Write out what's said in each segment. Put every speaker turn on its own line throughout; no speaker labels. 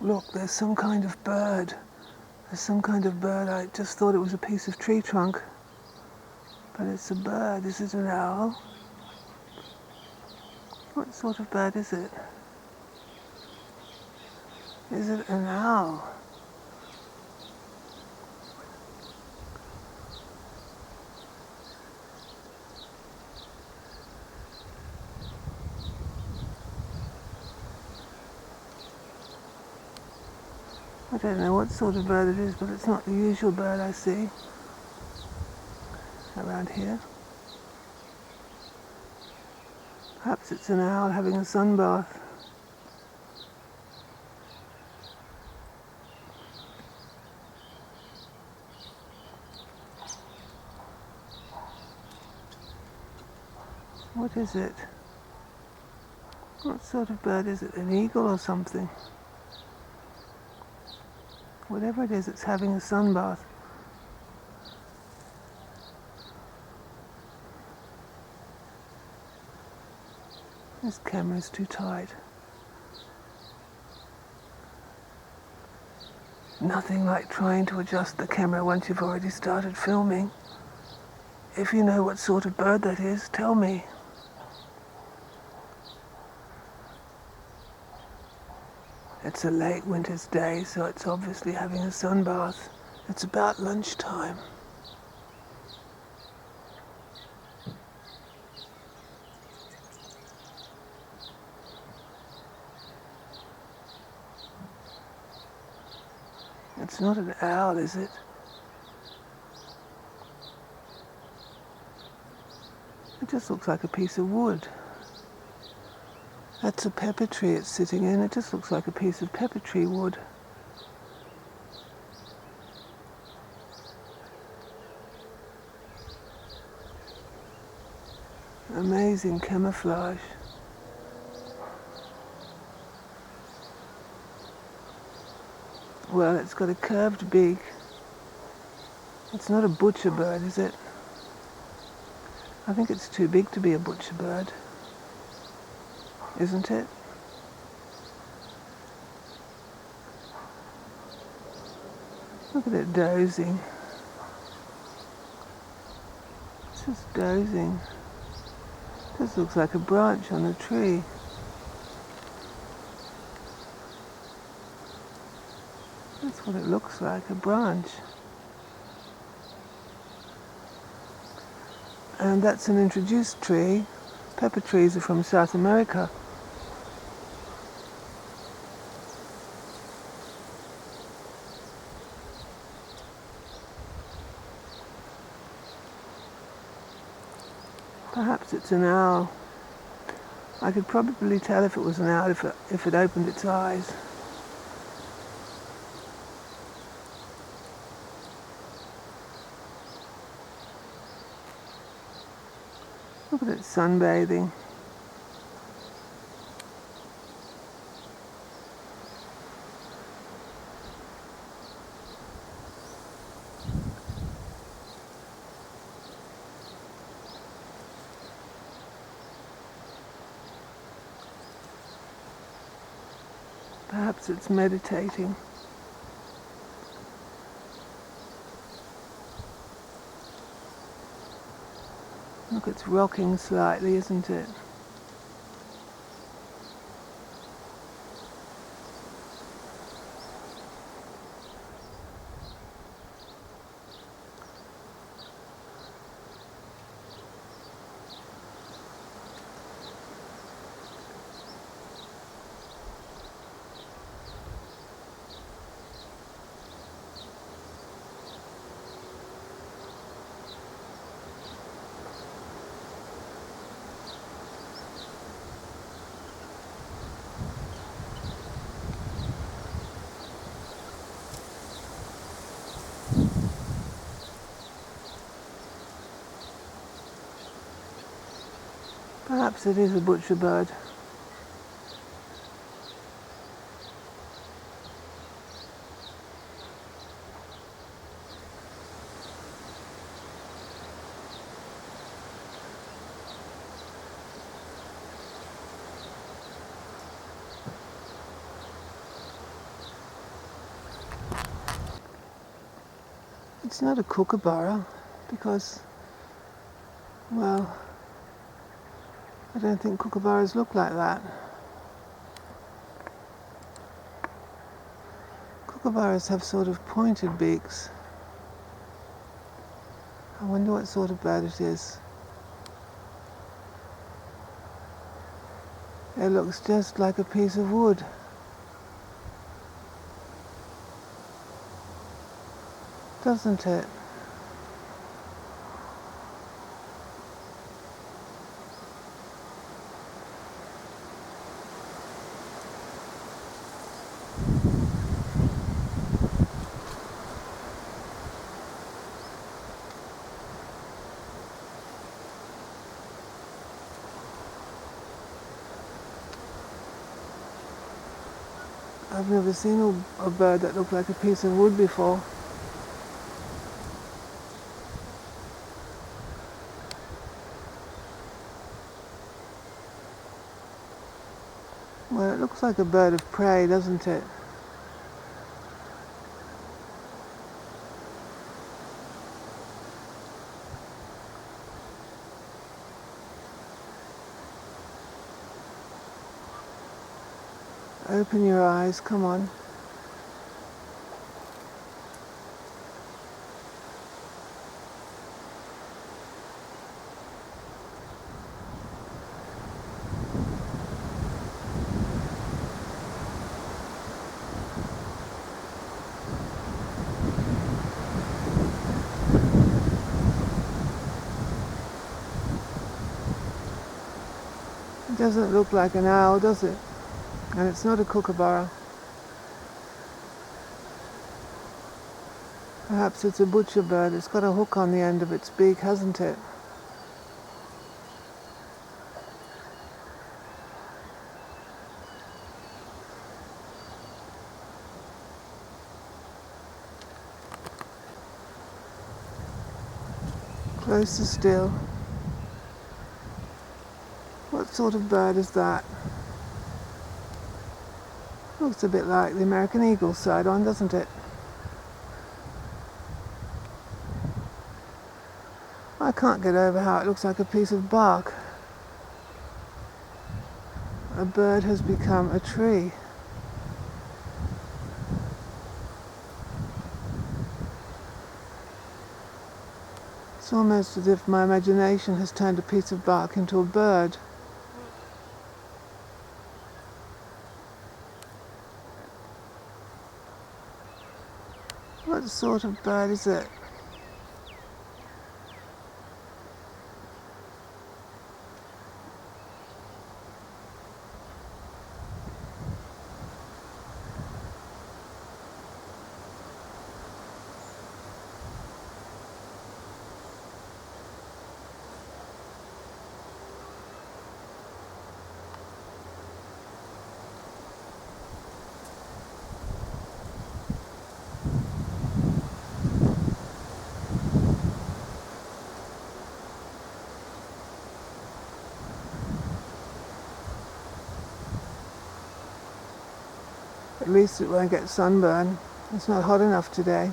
Look, there's some kind of bird. There's some kind of bird. I just thought it was a piece of tree trunk. But it's a bird. Is it an owl? What sort of bird is it? Is it an owl? I don't know what sort of bird it is, but it's not the usual bird I see around here. Perhaps it's an owl having a sunbath. What is it? What sort of bird is it? An eagle or something? Whatever it is, it's having a sunbath. This camera's too tight. Nothing like trying to adjust the camera once you've already started filming. If you know what sort of bird that is, tell me. It's a late winter's day, so it's obviously having a sunbath. It's about lunchtime. It's not an owl, is it? It just looks like a piece of wood. That's a pepper tree it's sitting in. It just looks like a piece of pepper tree wood. Amazing camouflage. Well, it's got a curved beak. It's not a butcherbird, is it? I think it's too big to be a butcherbird. Isn't it? Look at it dozing. It's just dozing. This looks like a branch on a tree. That's what it looks like, a branch. And that's an introduced tree. Pepper trees are from South America. Perhaps it's an owl. I could probably tell if it was an owl if it opened its eyes. Look at it sunbathing. Perhaps it's meditating. Look, it's rocking slightly, isn't it? Perhaps it is a butcherbird. It's not a kookaburra because, well, I don't think kookaburras look like that. Kookaburras have sort of pointed beaks. I wonder what sort of bird it is. It looks just like a piece of wood. Doesn't it? I've never seen a bird that looked like a piece of wood before. Well, it looks like a bird of prey, doesn't it? Open your eyes, come on. It doesn't look like an owl, does it? And it's not a kookaburra. Perhaps it's a butcherbird. It's got a hook on the end of its beak, hasn't it? Closer still. What sort of bird is that? Looks a bit like the American eagle side on, doesn't it? I can't get over how it looks like a piece of bark. A bird has become a tree. It's almost as if my imagination has turned a piece of bark into a bird. What sort of bird is it? At least it won't get sunburn. It's not hot enough today.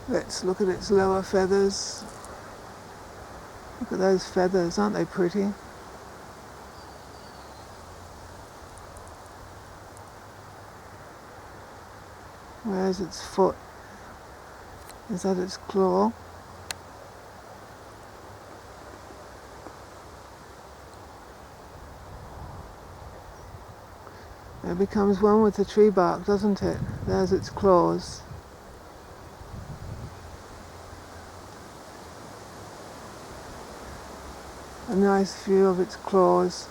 Let's look at its lower feathers. Look at those feathers, aren't they pretty? Where's its foot? Is that its claw? It becomes one with the tree bark, doesn't it? There's its claws. A nice view of its claws.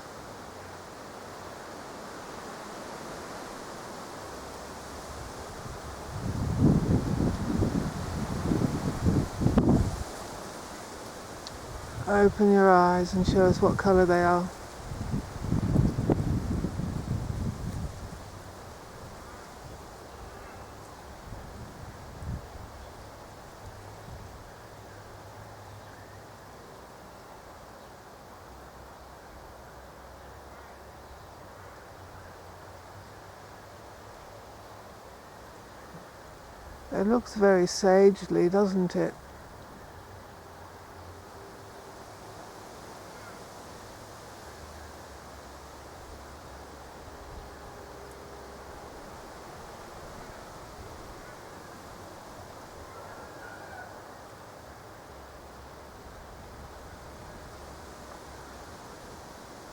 Open your eyes and show us what colour they are. It looks very sagely, doesn't it?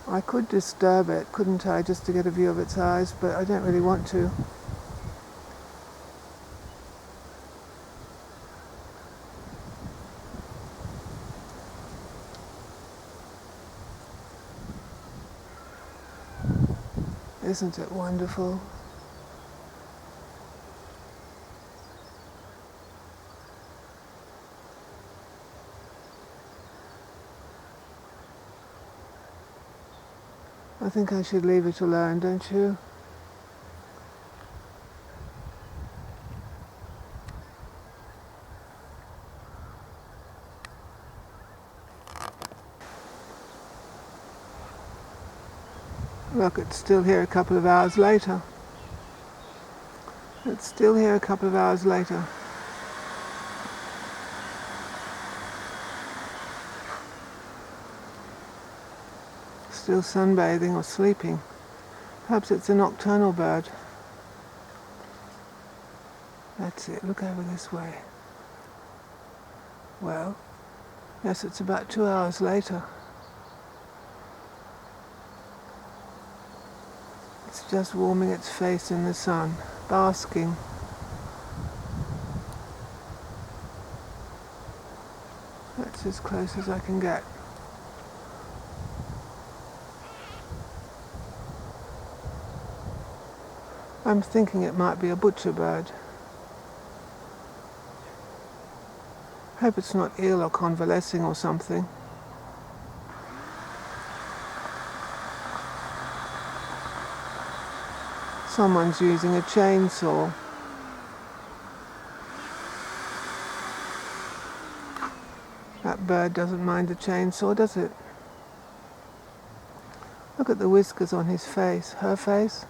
I could disturb it, couldn't I, just to get a view of its eyes, but I don't really want to. Isn't it wonderful? I think I should leave it alone, don't you? Look, it's still here a couple of hours later. It's still here a couple of hours later. Still sunbathing or sleeping. Perhaps it's a nocturnal bird. That's it, look over this way. Well, yes, it's about 2 hours later. It's just warming its face in the sun, basking. That's as close as I can get. I'm thinking it might be a butcherbird. Hope it's not ill or convalescing or something. Someone's using a chainsaw. That bird doesn't mind the chainsaw, does it? Look at the whiskers on his face, her face.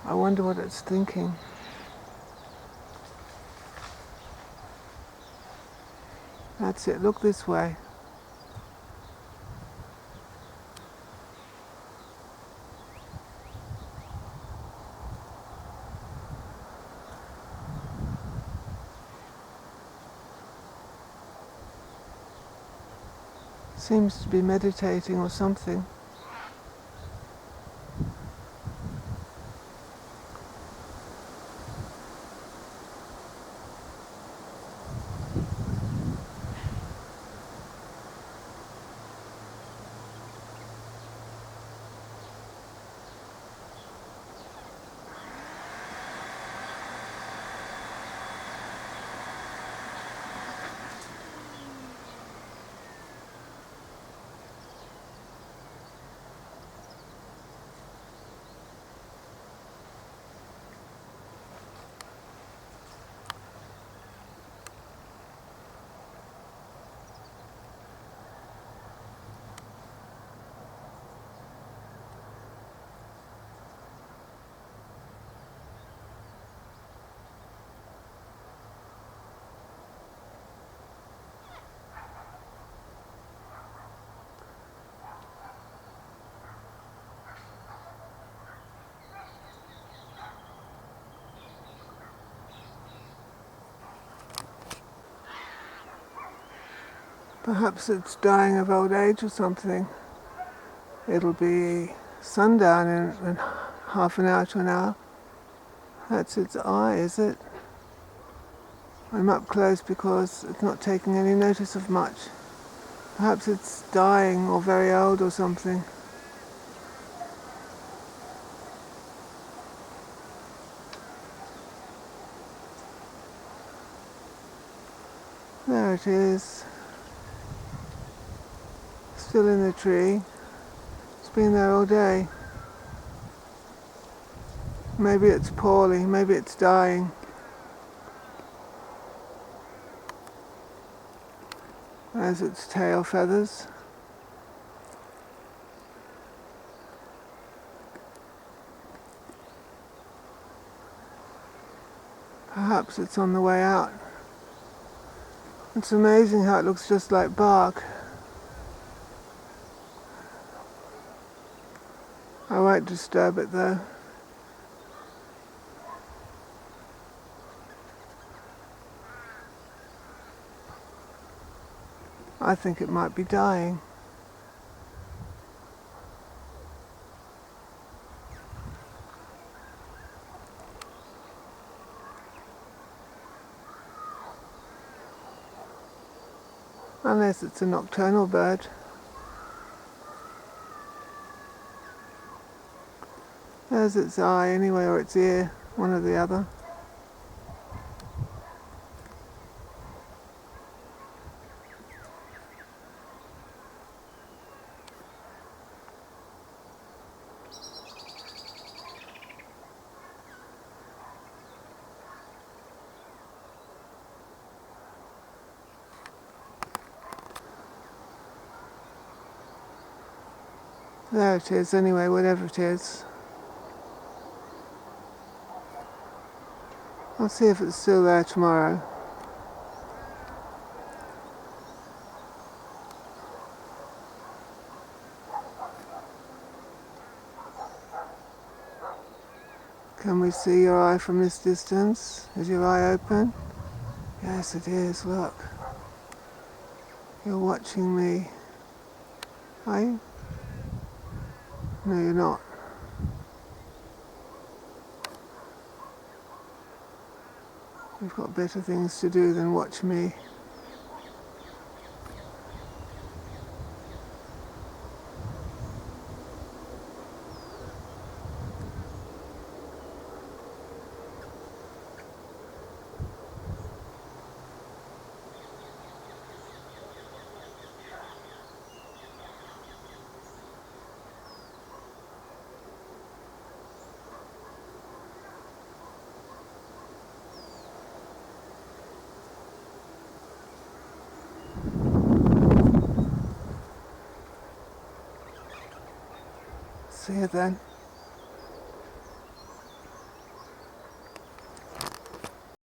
I wonder what it's thinking. That's it, look this way. Seems to be meditating or something. Perhaps it's dying of old age or something. It'll be sundown in half an hour to an hour. That's its eye, is it? I'm up close because it's not taking any notice of much. Perhaps it's dying or very old or something. There it is. Still in the tree. It's been there all day. Maybe it's poorly, maybe it's dying. There's its tail feathers. perhaps it's on the way out. It's amazing how it looks just like bark. I won't disturb it though. I think it might be dying. Unless it's a nocturnal bird. There's its eye anyway, or its ear, one or the other. There it is anyway, whatever it is. I'll see if it's still there tomorrow. Can we see your eye from this distance? Is your eye open? Yes, it is, look. You're watching me. Are you? No, you're not. You've got better things to do than watch me. See you then.